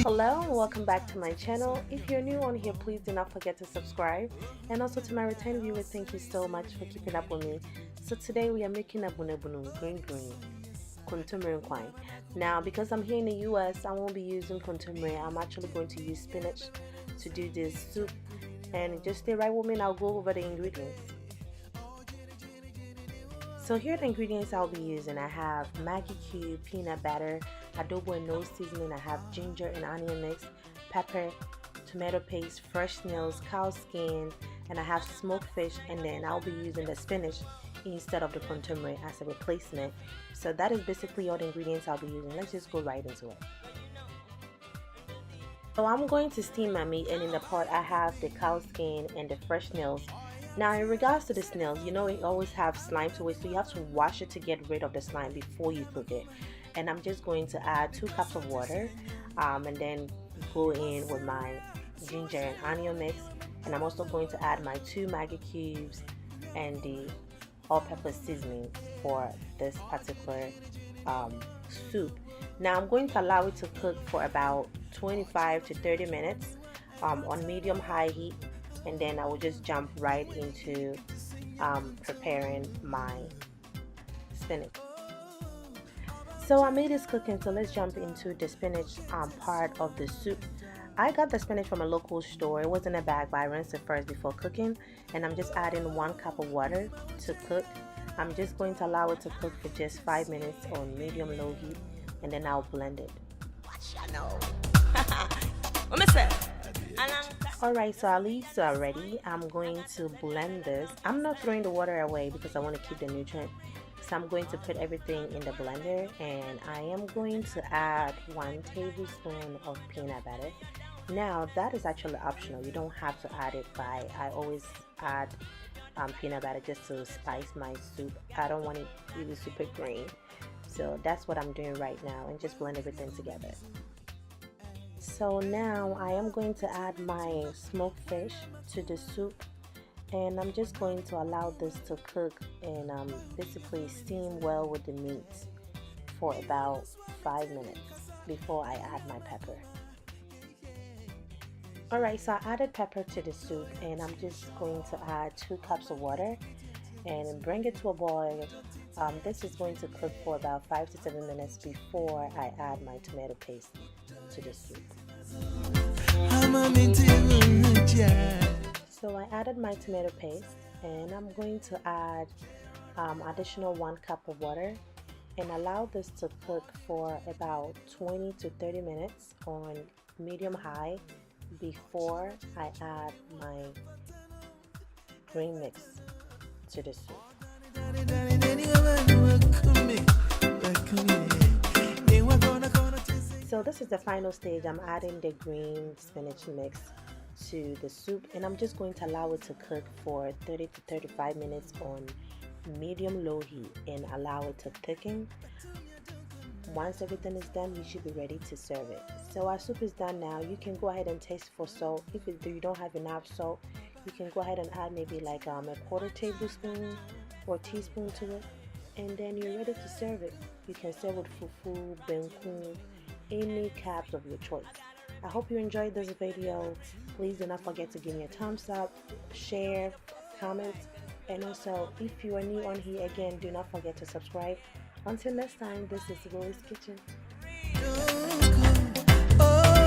Hello and welcome back to my channel. If you're new on here, please do not forget to subscribe, and also to my returning viewers, thank you so much for keeping up with me. So today we are making abunuabunu, green kontomire kwai. Now because I'm here in the US, I won't be using kontomire. I'm actually going to use spinach to do this soup, and just stay right with me and I'll go over the ingredients. So here are the ingredients I'll be using. I have Maggi cube, peanut butter, adobo and no seasoning. I have ginger and onion mix, pepper, tomato paste, fresh snails, cow skin, and I have smoked fish, and then I'll be using the spinach instead of the kontomire as a replacement. So that is basically all the ingredients I'll be using. Let's just go right into it. So I'm going to steam my meat, and in the pot I have the cow skin and the fresh snails. Now in regards to the snails, you know it always have slime to it, so you have to wash it to get rid of the slime before you cook it. And I'm just going to add 2 cups of water and then go in with my ginger and onion mix, and I'm also going to add my 2 Maggi cubes and the all-purpose seasoning for this particular soup. Now I'm going to allow it to cook for about 25 to 30 minutes on medium-high heat, and then I will just jump right into preparing my spinach. So our meat is cooking, so let's jump into the spinach part of the soup. I got the spinach from a local store. It was in a bag, but I rinsed it first before cooking, and I'm just adding 1 cup of water to cook. I'm just going to allow it to cook for just 5 minutes on medium-low heat, and then I'll blend it. Alright, so our leaves are ready. I'm going to blend this. I'm not throwing the water away because I want to keep the nutrient. So I'm going to put everything in the blender, and I am going to add 1 tablespoon of peanut butter. Now that is actually optional. You don't have to add it, but I always add peanut butter just to spice my soup. I don't want it to be super green. So that's what I'm doing right now, and just blend everything together. So now I am going to add my smoked fish to the soup, and I'm just going to allow this to cook and basically steam well with the meat for about 5 minutes before I add my pepper. Alright, so I added pepper to the soup, and I'm just going to add 2 cups of water and bring it to a boil. This is going to cook for about 5 to 7 minutes before I add my tomato paste to the soup. So I added my tomato paste, and I'm going to add additional 1 cup of water and allow this to cook for about 20 to 30 minutes on medium-high before I add my green mix to the soup. So this is the final stage. I'm adding the green spinach mix to the soup, and I'm just going to allow it to cook for 30 to 35 minutes on medium-low heat and allow it to thicken. Once everything is done, you should be ready to serve it. So our soup is done now. You can go ahead and taste for salt. If you don't have enough salt, you can go ahead and add maybe like a 1/4 tablespoon or teaspoon to it, and then you're ready to serve it. You can serve with fufu, benku, any carbs of your choice. I hope you enjoyed this video. Please do not forget to give me a thumbs up, share, comment, and also if you are new on here, again, do not forget to subscribe. Until next time, this is Rose Kitchen. Oh,